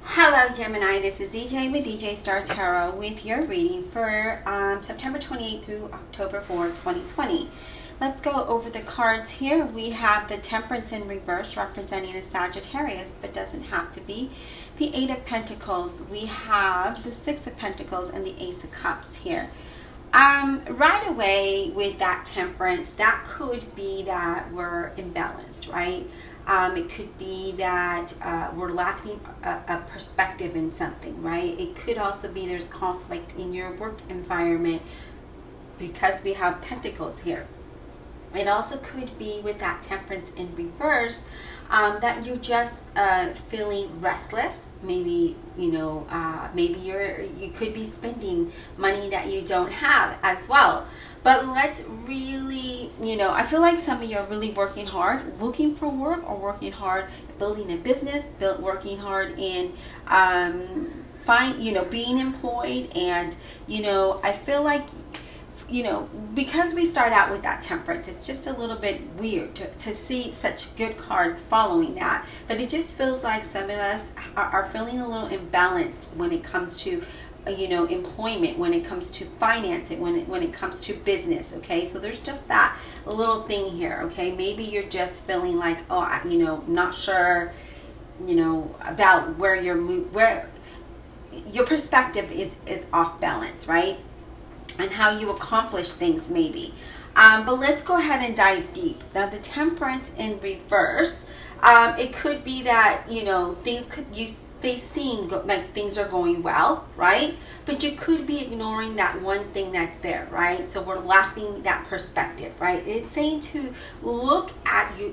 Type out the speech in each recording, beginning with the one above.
Hello Gemini, this is DJ with DJ Star Tarot with your reading for September 28th through October 4th, 2020. Let's go over the cards here. We have the Temperance in reverse representing a Sagittarius, but doesn't have to be. The Eight of Pentacles. We have the Six of Pentacles and the Ace of Cups here. Right away with that Temperance, that could be that we're imbalanced, right? It could be that we're lacking a perspective in something, right? It could also be there's conflict in your work environment because we have Pentacles here. It also could be with that Temperance in reverse that you're just feeling restless. Maybe maybe you could be spending money that you don't have as well. But let's really, I feel like some of you are really working hard, looking for work, or working hard building a business, working hard in being employed, and I feel like because we start out with that Temperance, it's just a little bit weird to see such good cards following that. But it just feels like some of us are feeling a little imbalanced when it comes to employment, when it comes to financing, when it comes to business. Okay, so there's just that little thing here. Okay, maybe you're just feeling like, not sure about where your perspective is off balance, right? And how you accomplish things maybe. But let's go ahead and dive deep. Now the Temperance in reverse, it could be that they seem like things are going well, right? But you could be ignoring that one thing that's there, right? So we're lacking that perspective, right? It's saying to look at the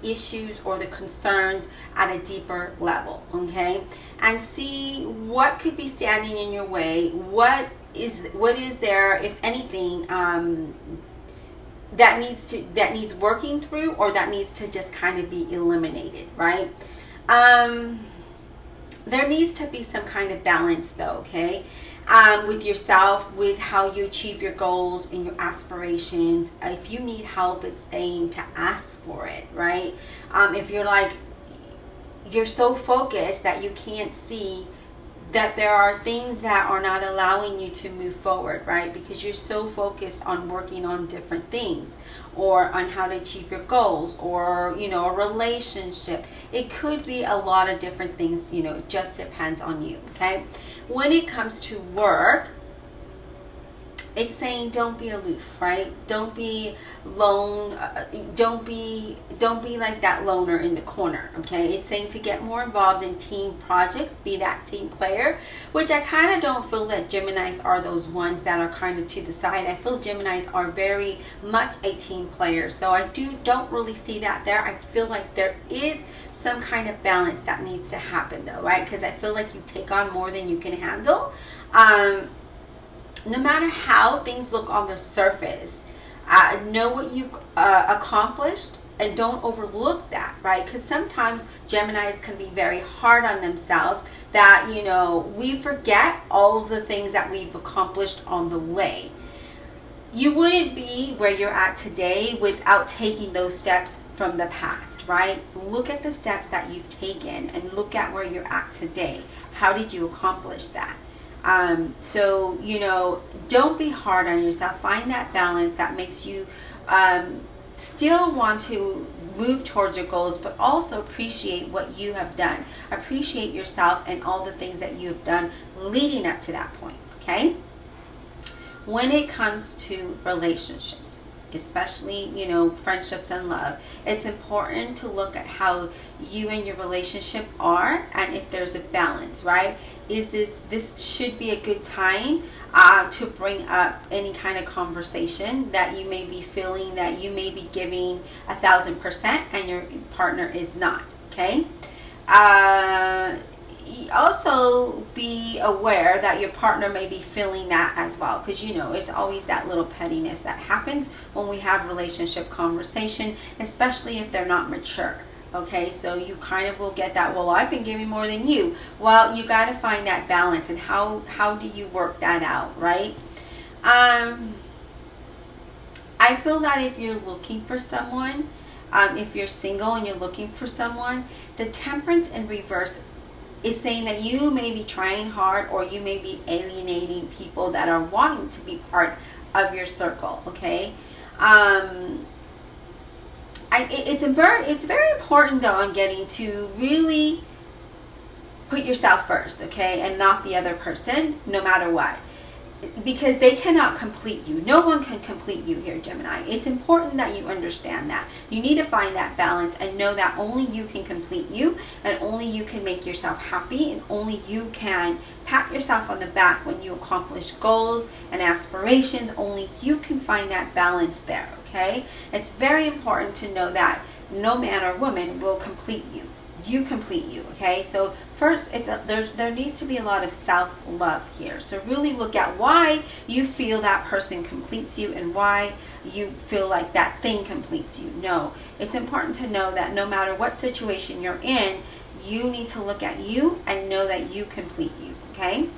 issues or the concerns at a deeper level, okay? And see what could be standing in your way. What is there, if anything, that needs working through, or that needs to just kind of be eliminated, right? There needs to be some kind of balance though, okay? With yourself, with how you achieve your goals and your aspirations. If you need help, it's saying to ask for it, right? If you're so focused that you can't see that there are things that are not allowing you to move forward, right? Because you're so focused on working on different things, or on how to achieve your goals, or a relationship. It could be a lot of different things. It just depends on you. Okay, when it comes to work, it's saying don't be aloof, right? Don't be lone. Don't be like that loner in the corner. Okay, it's saying to get more involved in team projects, be that team player, which I kind of don't feel that Geminis are those ones that are kind of to the side. I feel Geminis are very much a team player, so I don't really see that there. I feel like there is some kind of balance that needs to happen though, right? Because I feel like you take on more than you can handle. No matter how things look on the surface, know what you've accomplished, and don't overlook that, right? Because sometimes Geminis can be very hard on themselves, that we forget all of the things that we've accomplished on the way. You wouldn't be where you're at today without taking those steps from the past, right? Look at the steps that you've taken and look at where you're at today. How did you accomplish that? So don't be hard on yourself. Find that balance that makes you still want to move towards your goals, but also appreciate what you have done. Appreciate yourself and all the things that you have done leading up to that point. Okay, when it comes to relationships, especially friendships and love, it's important to look at how you and your relationship are, and if there's a balance, right? This should be a good time to bring up any kind of conversation that you may be feeling that you may be giving 1,000% and your partner is not. Okay, also be aware that your partner may be feeling that as well, because it's always that little pettiness that happens when we have relationship conversation, especially if they're not mature. Okay, so you kind of will get that, well, I've been giving more than you. Well, you got to find that balance, and how do you work that out, right? I feel that if you're looking for someone, if you're single and you're looking for someone, the Temperance in reverse it's saying that you may be trying hard, or you may be alienating people that are wanting to be part of your circle, okay? It's very important, though, on getting to really put yourself first, okay, and not the other person, no matter what, because they cannot complete you. No one can complete you here, Gemini. It's important that you understand that. You need to find that balance and know that only you can complete you, and only you can make yourself happy, and only you can pat yourself on the back when you accomplish goals and aspirations. Only you can find that balance there, okay? It's very important to know that no man or woman will complete you. You complete you, okay? So first, there needs to be a lot of self-love here. So really look at why you feel that person completes you, and why you feel like that thing completes you. No, it's important to know that no matter what situation you're in, you need to look at you and know that you complete you, okay?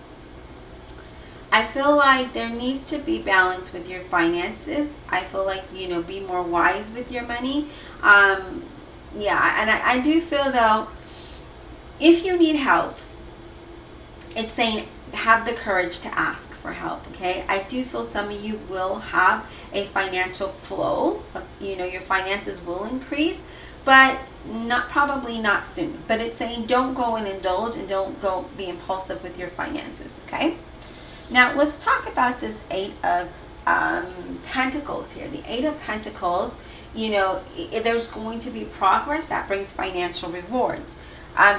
I feel like there needs to be balance with your finances. I feel like, be more wise with your money. Yeah, and I do feel, though, if you need help, it's saying have the courage to ask for help, okay? I do feel some of you will have a financial flow. Your finances will increase, but probably not soon. But it's saying don't go and indulge, and don't go be impulsive with your finances, okay? Now, let's talk about this Eight of Pentacles here. The Eight of Pentacles, there's going to be progress that brings financial rewards.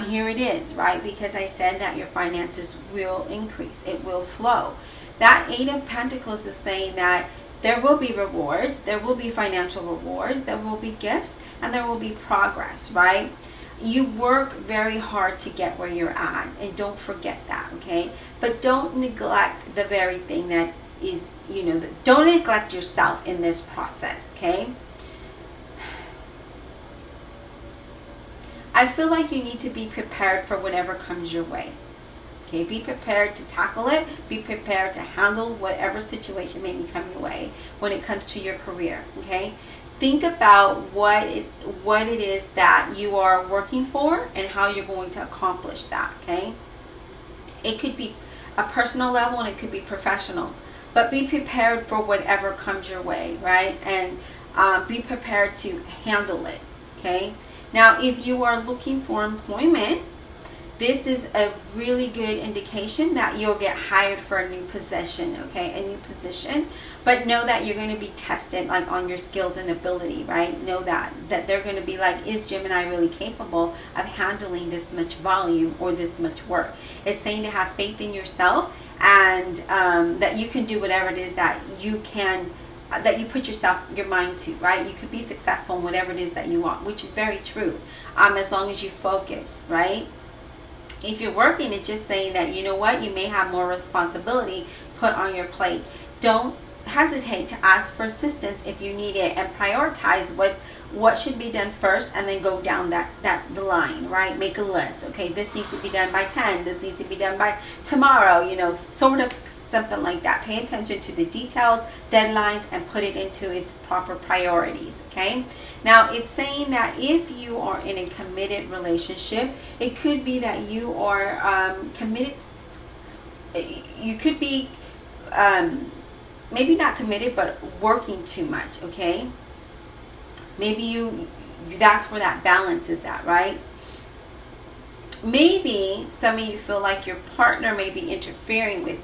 Here it is, right? Because I said that your finances will increase. It will flow. That Eight of Pentacles is saying that there will be rewards. There will be financial rewards. There will be gifts. And there will be progress, right? You work very hard to get where you're at. And don't forget that, okay? But don't neglect the very thing that is, don't neglect yourself in this process, okay? I feel like you need to be prepared for whatever comes your way. Okay, be prepared to tackle it. Be prepared to handle whatever situation may be coming your way when it comes to your career. Okay, think about what it is that you are working for and how you're going to accomplish that. Okay, it could be a personal level and it could be professional, but be prepared for whatever comes your way, right? And be prepared to handle it. Okay. Now, if you are looking for employment, this is a really good indication that you'll get hired for a new position, okay? A new position. But know that you're going to be tested, like, on your skills and ability, right? Know that they're going to be like, is Gemini really capable of handling this much volume or this much work? It's saying to have faith in yourself, and that you can do whatever it is that you can, that you put your mind to, right? You could be successful in whatever it is that you want, which is very true, as long as you focus, right? If you're working, it's just saying that, you know what, you may have more responsibility put on your plate. Don't hesitate to ask for assistance if you need it, and prioritize what should be done first, and then go down the line, right? Make a list. Okay, this needs to be done by 10, this needs to be done by tomorrow, sort of something like that. Pay attention to the details, deadlines, and put it into its proper priorities. Okay, now it's saying that if you are in a committed relationship, it could be that you are committed. You could be maybe not committed, but working too much, okay? Maybe that's where that balance is at, right? Maybe some of you feel like your partner may be interfering with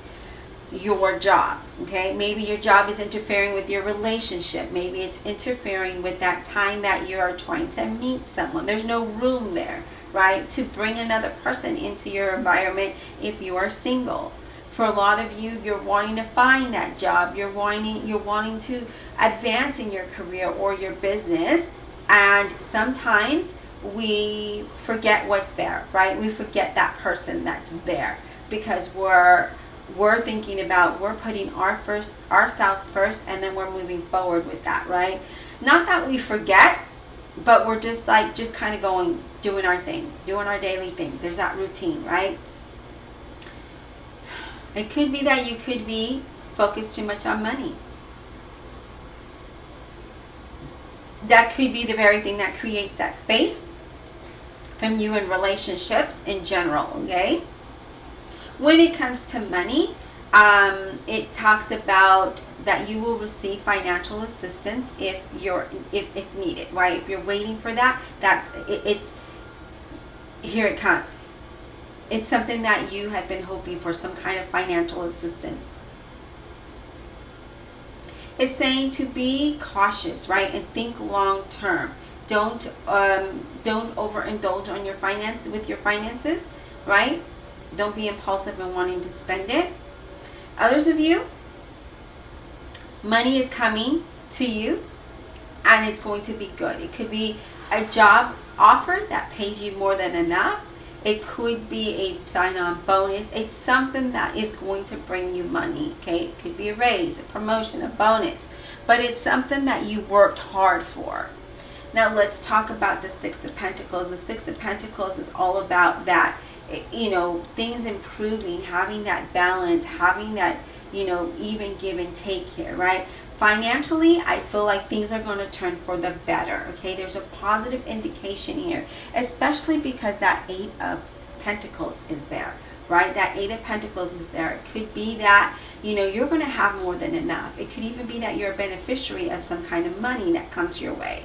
your job, okay? Maybe your job is interfering with your relationship. Maybe it's interfering with that time that you are trying to meet someone. There's no room there, right, to bring another person into your environment if you are single. For a lot of you, you're wanting to find that job. You're wanting to advance in your career or your business. And sometimes we forget what's there, right? We forget that person that's there because we're thinking about, we're putting ourselves first, and then we're moving forward with that, right? Not that we forget, but we're just kind of doing our thing, doing our daily thing. There's that routine, right? It could be that you could be focused too much on money. That could be the very thing that creates that space from you in relationships in general, okay? When it comes to money, it talks about that you will receive financial assistance if needed, right? If you're waiting for that, it's here it comes. It's something that you have been hoping for, some kind of financial assistance. It's saying to be cautious, right? And think long term. Don't overindulge on your finances, right? Don't be impulsive in wanting to spend it. Others of you, money is coming to you and it's going to be good. It could be a job offer that pays you more than enough. It could be a sign-on bonus. It's something that is going to bring you money, okay? It could be a raise, a promotion, a bonus, but it's something that you worked hard for. Now let's talk about the Six of Pentacles. The Six of Pentacles is all about that, you know, things improving, having that balance, having that, you know, even give and take here, right? Financially, I feel like things are going to turn for the better, okay? There's a positive indication here, especially because that Eight of Pentacles is there, right? That Eight of Pentacles is there. It could be that, you know, you're going to have more than enough. It could even be that you're a beneficiary of some kind of money that comes your way.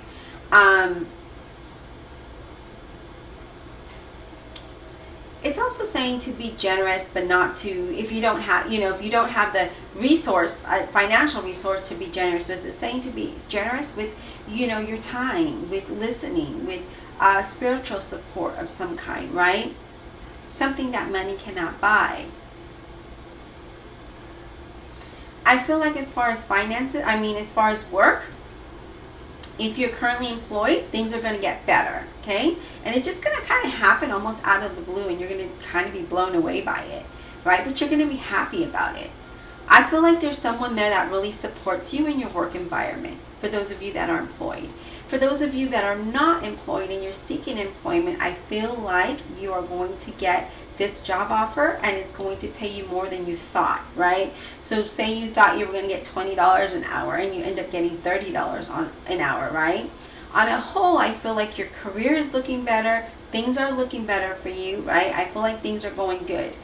It's also saying to be generous, but not to, if you don't have the resource, financial resource to be generous. So it's saying to be generous with, you know, your time, with listening, with spiritual support of some kind, right? Something that money cannot buy. I feel like as far as finances, as far as work, if you're currently employed, things are going to get better, okay? And it's just going to kind of happen almost out of the blue, and you're going to kind of be blown away by it, right? But you're going to be happy about it. I feel like there's someone there that really supports you in your work environment, for those of you that are employed. For those of you that are not employed and you're seeking employment, I feel like you are going to get this job offer and it's going to pay you more than you thought, right? So say you thought you were going to get $20 an hour and you end up getting $30 an hour, right? On a whole, I feel like your career is looking better. Things are looking better for you, right? I feel like things are going good.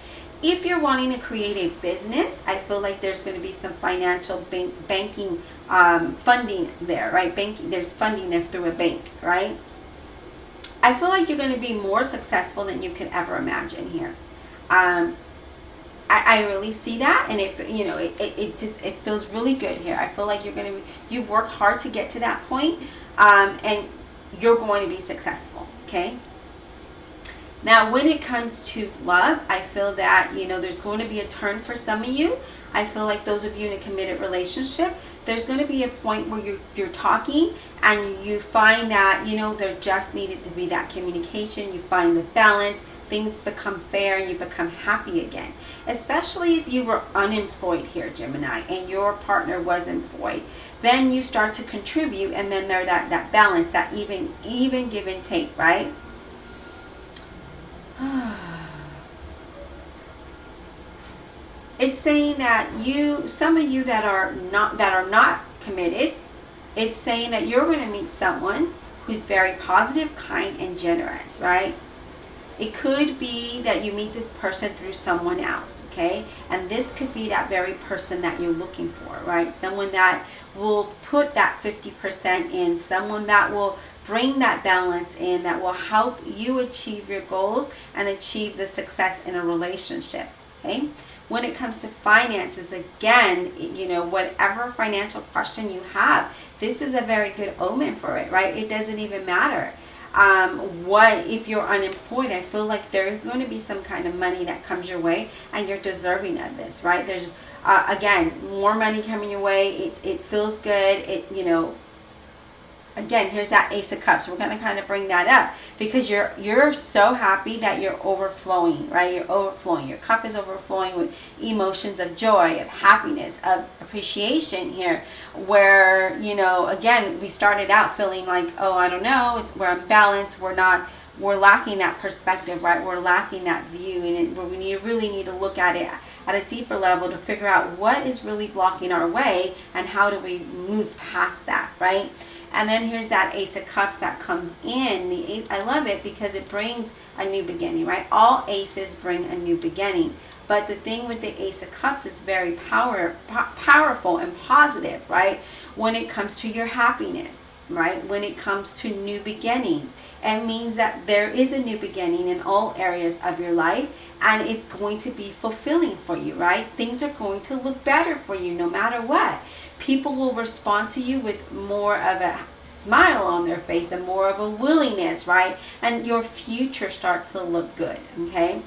If you're wanting to create a business, I feel like there's going to be some financial banking funding there, right? There's funding there through a bank, right? I feel like you're going to be more successful than you can ever imagine here. I really see that, and it feels really good here. I feel like you've worked hard to get to that point, and you're going to be successful, okay? Now, when it comes to love, I feel that, there's going to be a turn for some of you. I feel like those of you in a committed relationship, there's going to be a point where you're talking and you find that, there just needed to be that communication. You find the balance, things become fair, and you become happy again. Especially if you were unemployed here, Gemini, and your partner was employed. Then you start to contribute, and then there's that balance, that even give and take, right? It's saying that some of you that are not committed, it's saying that you're going to meet someone who's very positive, kind, and generous, right? It could be that you meet this person through someone else, okay? And this could be that very person that you're looking for, right? Someone that will put that 50% in, someone that will bring that balance in, that will help you achieve your goals and achieve the success in a relationship, okay? When it comes to finances, again, whatever financial question you have, this is a very good omen for it, right? It doesn't even matter. If you're unemployed, I feel like there is going to be some kind of money that comes your way and you're deserving of this, right? There's, again, more money coming your way. It feels good. Again, here's that Ace of Cups. We're going to kind of bring that up because you're so happy that you're overflowing, right? You're overflowing. Your cup is overflowing with emotions of joy, of happiness, of appreciation here. Where, again, we started out feeling like, oh, I don't know, we're unbalanced. We're lacking that perspective, right? We're lacking that view, and we really need to look at it at a deeper level to figure out what is really blocking our way and how do we move past that, right? And then here's that Ace of Cups that comes in. I love it because it brings a new beginning, right? All aces bring a new beginning. But the thing with the Ace of Cups is very powerful and positive, right? When it comes to your happiness, right? When it comes to new beginnings, it means that there is a new beginning in all areas of your life, and it's going to be fulfilling for you, right? Things are going to look better for you no matter what. People will respond to you with more of a smile on their face and more of a willingness, right? And your future starts to look good, okay?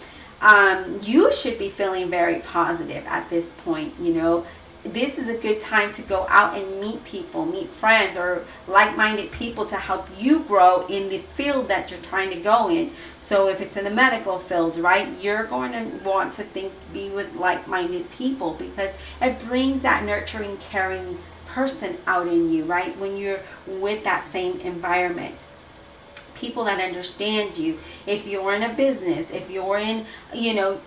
You should be feeling very positive at this point, you know. This is a good time to go out and meet people, meet friends or like-minded people to help you grow in the field that you're trying to go in. So if it's in the medical field, right, you're going to want to be with like-minded people because it brings that nurturing, caring person out in you, right, when you're with that same environment. People that understand you. If you're in a business, if you're in, you know,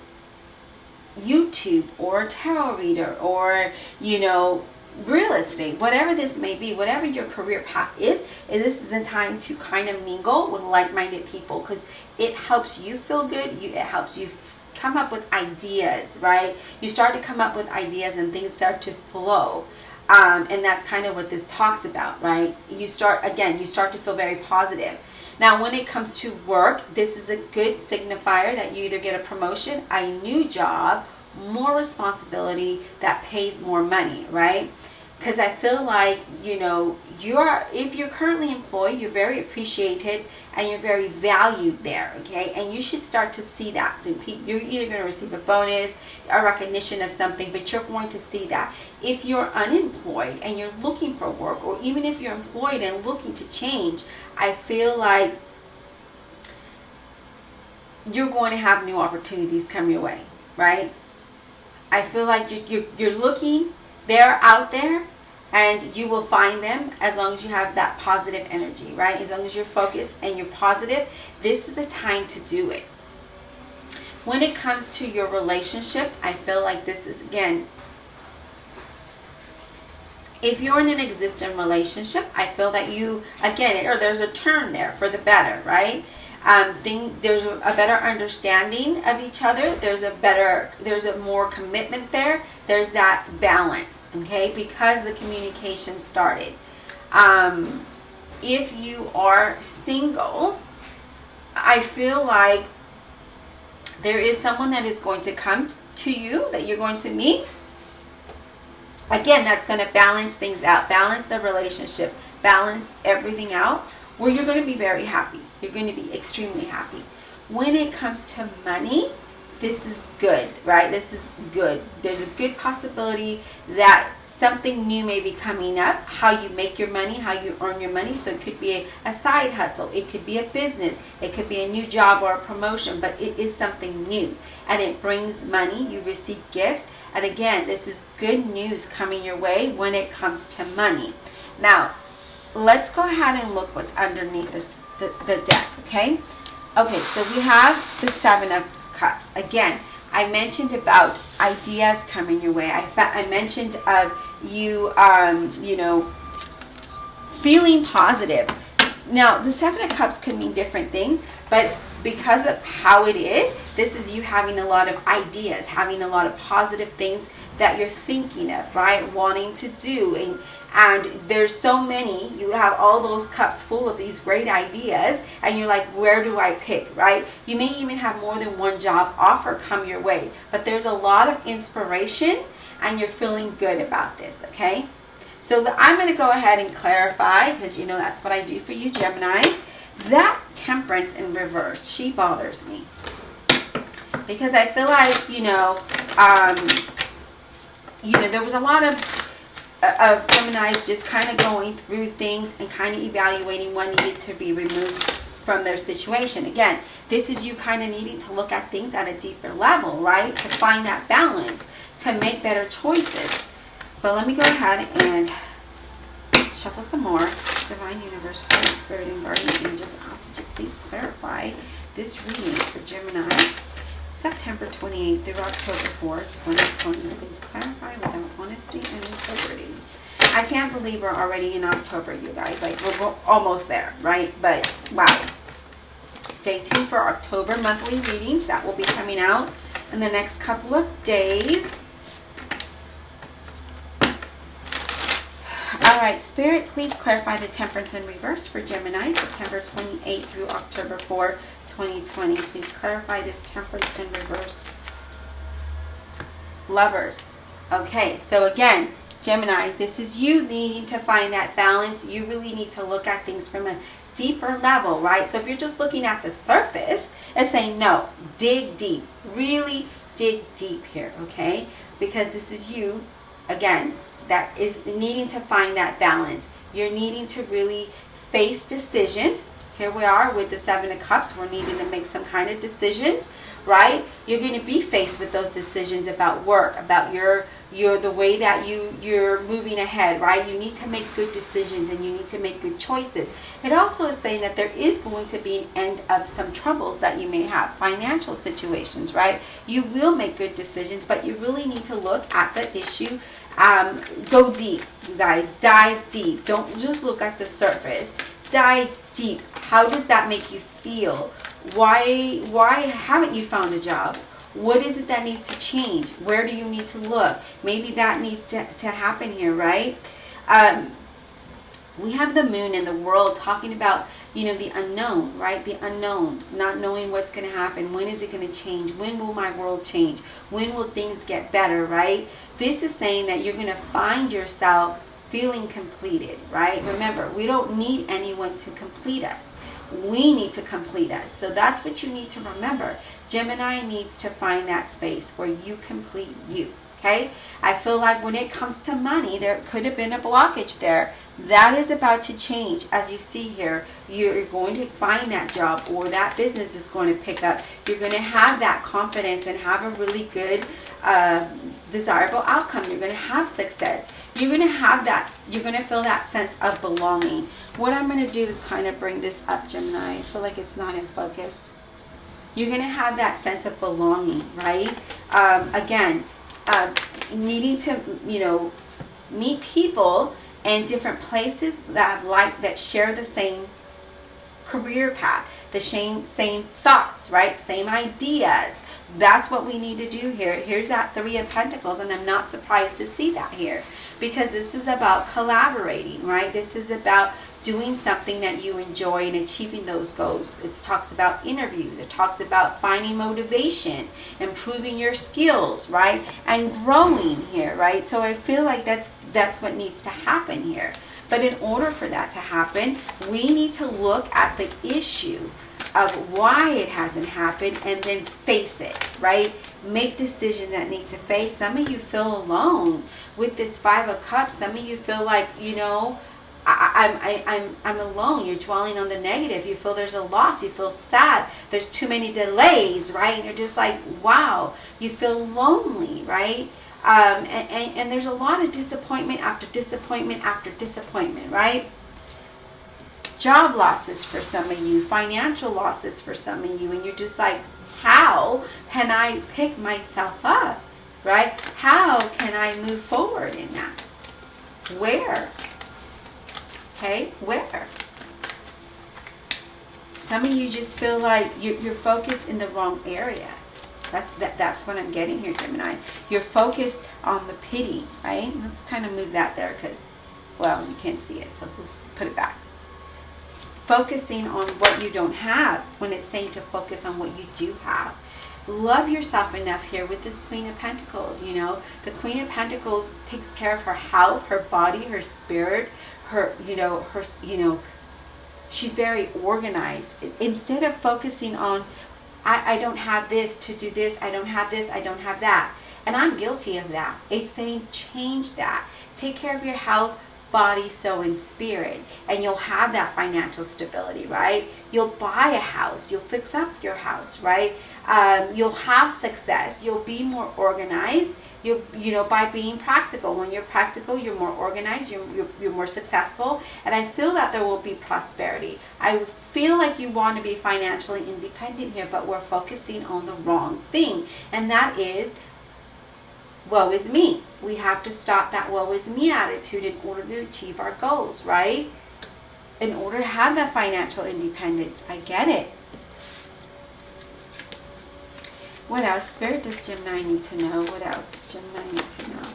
YouTube or a tarot reader or, you know, real estate, whatever this may be, whatever your career path is this is the time to kind of mingle with like-minded people because it helps you feel good. It helps you come up with ideas, right? You start to come up with ideas and things start to flow. And that's kind of what this talks about, right? You start to feel very positive. Now, when it comes to work, this is a good signifier that you either get a promotion, a new job, more responsibility that pays more money, right? Because I feel like, you know, if you're currently employed, you're very appreciated and you're very valued there, okay? And you should start to see that. So you're either going to receive a bonus, a recognition of something, but you're going to see that. If you're unemployed and you're looking for work, or even if you're employed and looking to change, I feel like you're going to have new opportunities come your way, right? I feel like you're looking, they're out there, and you will find them as long as you have that positive energy, right? As long as you're focused and you're positive, this is the time to do it. When it comes to your relationships, I feel like this is, again, if you're in an existing relationship, I feel that there's a turn there for the better, right? There's a better understanding of each other. There's a more commitment there. There's that balance, okay? Because the communication started. If you are single, I feel like there is someone that is going to come to you that you're going to meet. Again, that's going to balance things out, balance the relationship, balance everything out, where you're going to be very happy. You're going to be extremely happy. When it comes to money, this is good, right? This is good. There's a good possibility that something new may be coming up, how you make your money, how you earn your money. So it could be a side hustle. It could be a business. It could be a new job or a promotion, but it is something new and it brings money. You receive gifts. And again, this is good news coming your way when it comes to money. Now, let's go ahead and look what's underneath the deck, okay? Okay, so we have the Seven of Cups. Again, I mentioned about ideas coming your way. I mentioned of you, feeling positive. Now, the Seven of Cups can mean different things, but because of how it is, this is you having a lot of ideas, having a lot of positive things that you're thinking of, right? Wanting to do. And there's so many, you have all those cups full of these great ideas, and you're like, where do I pick, right? You may even have more than one job offer come your way, but there's a lot of inspiration, and you're feeling good about this, okay? So I'm going to go ahead and clarify, because you know that's what I do for you, Geminis. That Temperance in reverse, she bothers me. Because I feel like, there was a lot of Geminis just kind of going through things and kind of evaluating what needed to be removed from their situation. Again, this is you kind of needing to look at things at a deeper level, right? To find that balance, to make better choices. But let me go ahead and shuffle some more. Divine Universe, Holy Spirit, and Guardian Angels, ask that you please clarify this reading for Geminis. September 28th through October 4th, 2020. Please clarify without honesty and integrity. I can't believe we're already in October, you guys. Like, we're almost there, right? But, wow. Stay tuned for October monthly readings. That will be coming out in the next couple of days. All right, Spirit, please clarify the Temperance in reverse for Gemini, September 28th through October 4, 2020. Please clarify this Temperance in reverse. Lovers. Okay, so again, Gemini, this is you needing to find that balance. You really need to look at things from a deeper level, right? So if you're just looking at the surface and saying, no, dig deep, really dig deep here, okay? Because this is you, again, that is needing to find that balance. You're needing to really face decisions. Here we are with the Seven of Cups. We're needing to make some kind of decisions, right? You're going to be faced with those decisions about work, about the way that you're moving ahead, right? You need to make good decisions and you need to make good choices. It also is saying that there is going to be an end of some troubles that you may have, financial situations, right? You will make good decisions, but you really need to look at the issue. Go deep, you guys. Dive deep. Don't just look at the surface. Dive deep. How does that make you feel? Why haven't you found a job? What is it that needs to change? Where do you need to look? Maybe that needs to happen here, right? We have the moon in the world talking about, the unknown, right? The unknown, not knowing what's going to happen. When is it going to change? When will my world change? When will things get better, right? This is saying that you're going to find yourself feeling completed, right? Remember, we don't need anyone to complete us. We need to complete us. So that's what you need to remember. Gemini needs to find that space where you complete you. Okay? I feel like when it comes to money, there could have been a blockage there. That is about to change. As you see here, you're going to find that job, or that business is going to pick up. You're going to have that confidence and have a really good, desirable outcome. You're going to have success. You're going to have that. You're going to feel that sense of belonging. What I'm going to do is kind of bring this up, Gemini. I feel like it's not in focus. You're going to have that sense of belonging, right? Again, needing to, meet people in different places that share the same career path, the same thoughts, right? Same ideas. That's what we need to do here. Here's that Three of Pentacles, and I'm not surprised to see that here, because this is about collaborating, right? This is about doing something that you enjoy and achieving those goals. It talks about interviews. It talks about finding motivation, improving your skills, right? And growing here, right? So I feel like that's what needs to happen here. But in order for that to happen, we need to look at the issue of why it hasn't happened and then face it, right? Make decisions that need to face. Some of you feel alone with this Five of Cups. Some of you feel like, I'm alone. You're dwelling on the negative. You feel there's a loss. You feel sad. There's too many delays, right? And you're just like, wow. You feel lonely, right? And there's a lot of disappointment after disappointment after disappointment, right? Job losses for some of you, financial losses for some of you, and you're just like, how can I pick myself up, right? How can I move forward in that? Where? Okay, where? Some of you just feel like you're focused in the wrong area. That's what I'm getting here, Gemini. You're focused on the pity, right? Let's kind of move that there because, well, you can't see it, so let's put it back. Focusing on what you don't have when it's saying to focus on what you do have. Love yourself enough here with this Queen of Pentacles. The Queen of Pentacles takes care of her health, her body, her spirit, she's very organized. Instead of focusing on, I don't have this to do this, I don't have this, I don't have that. And I'm guilty of that. It's saying change that. Take care of your health, body, soul, and spirit, and you'll have that financial stability, right? You'll buy a house, you'll fix up your house, right? You'll have success. You'll be more organized. By being practical. When you're practical, you're more organized, you're more successful, and I feel that there will be prosperity. I feel like you want to be financially independent here, but we're focusing on the wrong thing, and that is, woe is me. We have to stop that woe is me attitude in order to achieve our goals, right? In order to have that financial independence. I get it. What else? Spirit, does Gemini need to know? What else does Gemini need to know?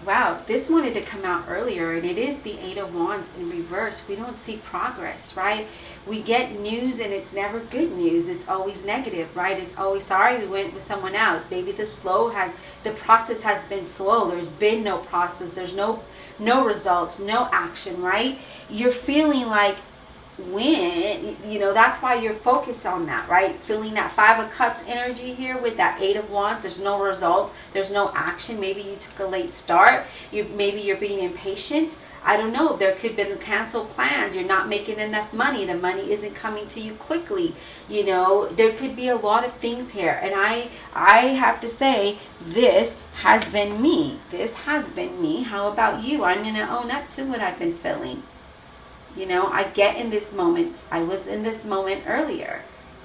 Wow, this wanted to come out earlier, and it is the Eight of Wands in reverse. We don't see progress, right? We get news, and it's never good news. It's always negative, right? It's always, sorry, we went with someone else. Maybe the process has been slow. There's been no process. There's no results, no action, right? You're feeling like, when, that's why you're focused on that, right? Feeling that Five of Cups energy here with that Eight of Wands. There's no results. There's no action. Maybe you took a late start. Maybe you're being impatient. I don't know. There could have been canceled plans. You're not making enough money. The money isn't coming to you quickly. There could be a lot of things here. And I have to say, this has been me. This has been me. How about you? I'm going to own up to what I've been feeling. I get in this moment. I was in this moment earlier,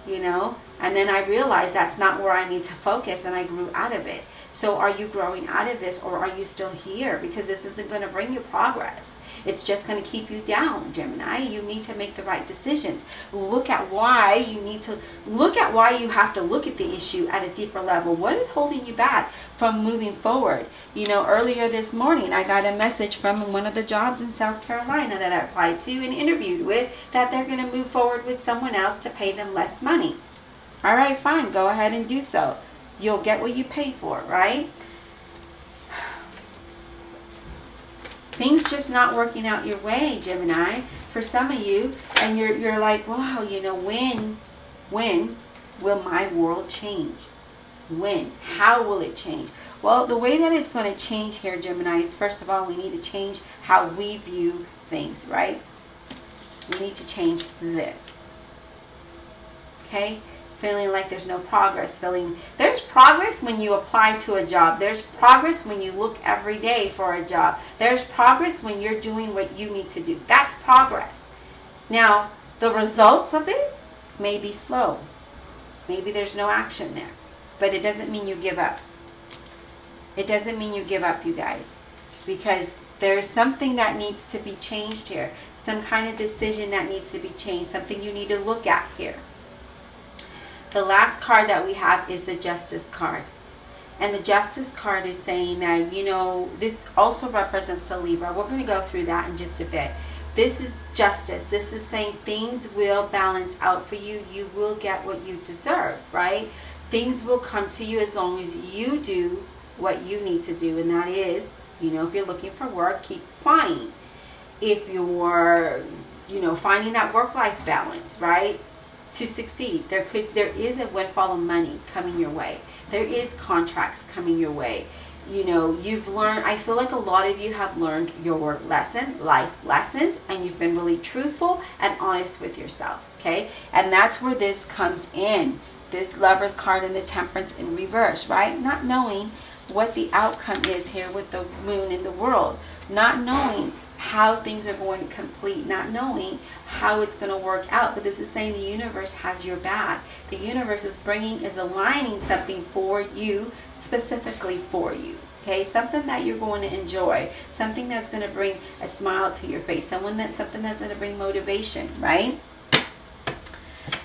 and then I realized that's not where I need to focus, and I grew out of it. So are you growing out of this, or are you still here? Because this isn't going to bring you progress. It's just going to keep you down, Gemini. You need to make the right decisions. Look at why you have to look at the issue at a deeper level. What is holding you back from moving forward? Earlier this morning, I got a message from one of the jobs in South Carolina that I applied to and interviewed with, that they're going to move forward with someone else to pay them less money. All right, fine. Go ahead and do so. You'll get what you pay for, right? Things just not working out your way, Gemini, for some of you, and you're like, wow, when will my world change? When? How will it change? Well, the way that it's going to change here, Gemini, is first of all, we need to change how we view things, right? We need to change this. Okay? Feeling like there's no progress. There's progress when you apply to a job. There's progress when you look every day for a job. There's progress when you're doing what you need to do. That's progress. Now, the results of it may be slow. Maybe there's no action there. But it doesn't mean you give up. It doesn't mean you give up, you guys. Because there's something that needs to be changed here. Some kind of decision that needs to be changed. Something you need to look at here. The last card that we have is the Justice card. And the Justice card is saying that, this also represents a Libra. We're going to go through that in just a bit. This is justice. This is saying things will balance out for you. You will get what you deserve, right? Things will come to you as long as you do what you need to do. And that is, if you're looking for work, keep applying. If you're, finding that work-life balance, right? To succeed, there is a windfall of money coming your way. There is contracts coming your way. You've learned, I feel like a lot of you have learned your life lessons, and you've been really truthful and honest with yourself, okay? And that's where this comes in. This Lover's card and the Temperance in reverse, right? Not knowing what the outcome is here with the moon in the world. Not knowing how things are going to complete, not knowing how it's going to work out. But this is saying the universe has your back. The universe is aligning something for you, specifically for you. Okay, something that you're going to enjoy, something that's going to bring a smile to your face, something that's going to bring motivation, right?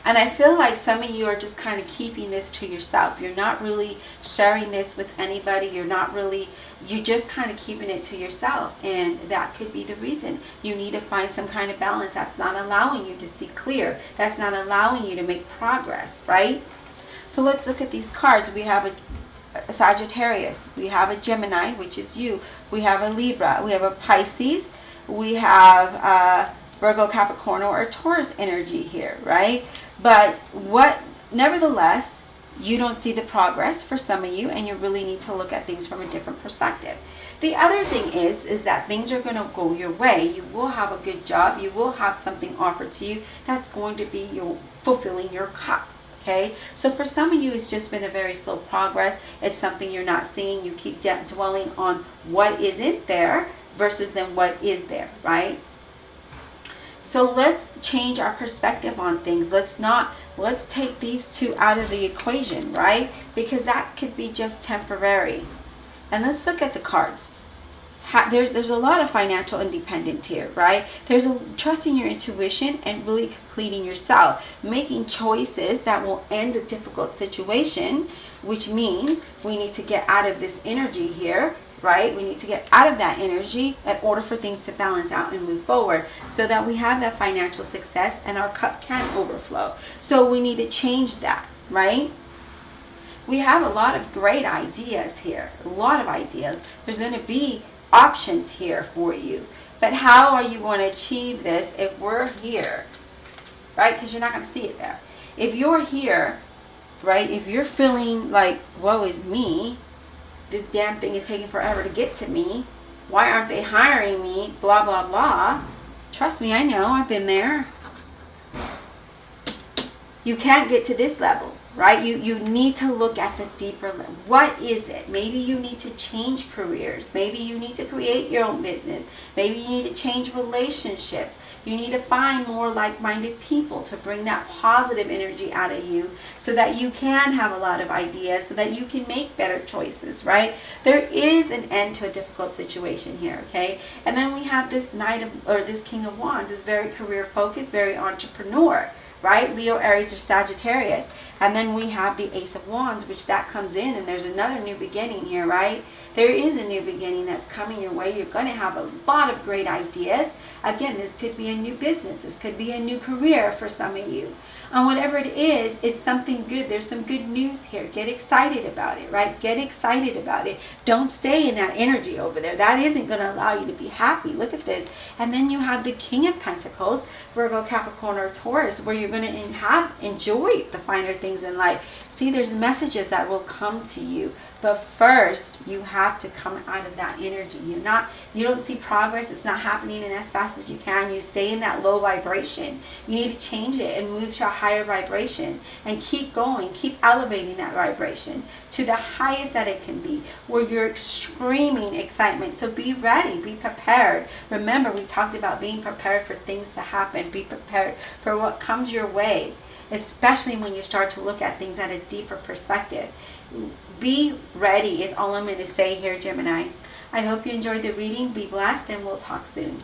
And I feel like some of you are just kind of keeping this to yourself. You're not really sharing this with anybody. You're just kind of keeping it to yourself. And that could be the reason. You need to find some kind of balance that's not allowing you to see clear. That's not allowing you to make progress, right? So let's look at these cards. We have a Sagittarius. We have a Gemini, which is you. We have a Libra. We have a Pisces. We have a Virgo, Capricorn, or a Taurus energy here, right? But nevertheless, you don't see the progress for some of you, and you really need to look at things from a different perspective. The other thing is that things are going to go your way. You will have a good job. You will have something offered to you that's going to be fulfilling your cup. okay? So for some of you, it's just been a very slow progress. It's something you're not seeing. You keep dwelling on what isn't there versus then what is there, right? So let's change our perspective on things. Let's take these two out of the equation, right? Because that could be just temporary. And let's look at the cards. There's a lot of financial independence here, right? There's trusting your intuition and really completing yourself, making choices that will end a difficult situation, which means we need to get out of this energy here, right? We need to get out of that energy in order for things to balance out and move forward so that we have that financial success and our cup can overflow. So we need to change that, right? We have a lot of great ideas here, a lot of ideas. There's going to be options here for you. But how are you going to achieve this if we're here, right? Because you're not going to see it there. If you're here, right, if you're feeling like, woe is me, this damn thing is taking forever to get to me, why aren't they hiring me, blah, blah, blah. Trust me, I know, I've been there. You can't get to this level, right? You need to look at the deeper level. What is it? Maybe you need to change careers. Maybe you need to create your own business. Maybe you need to change relationships. You need to find more like-minded people to bring that positive energy out of you so that you can have a lot of ideas, so that you can make better choices, right? There is an end to a difficult situation here, okay? And then we have this this King of Wands is very career focused, very entrepreneur, right? Leo, Aries, or Sagittarius. And then we have the Ace of Wands, which that comes in, and there's another new beginning here, right? There is a new beginning that's coming your way. You're going to have a lot of great ideas. Again, this could be a new business. This could be a new career for some of you. And whatever it is, it's something good. There's some good news here. Get excited about it, right? Get excited about it. Don't stay in that energy over there. That isn't going to allow you to be happy. Look at this. And then you have the King of Pentacles, Virgo, Capricorn, or Taurus, where you're going to enjoy the finer things in life. See, there's messages that will come to you. But first, you have to come out of that energy. You don't see progress. It's not happening as fast as you can. You stay in that low vibration. You need to change it and move to a higher vibration and keep going. Keep elevating that vibration to the highest that it can be, where you're screaming excitement. So be ready. Be prepared. Remember, we talked about being prepared for things to happen. Be prepared for what comes your way, especially when you start to look at things at a deeper perspective. Be ready is all I'm going to say here, Gemini. I hope you enjoyed the reading. Be blessed, and we'll talk soon.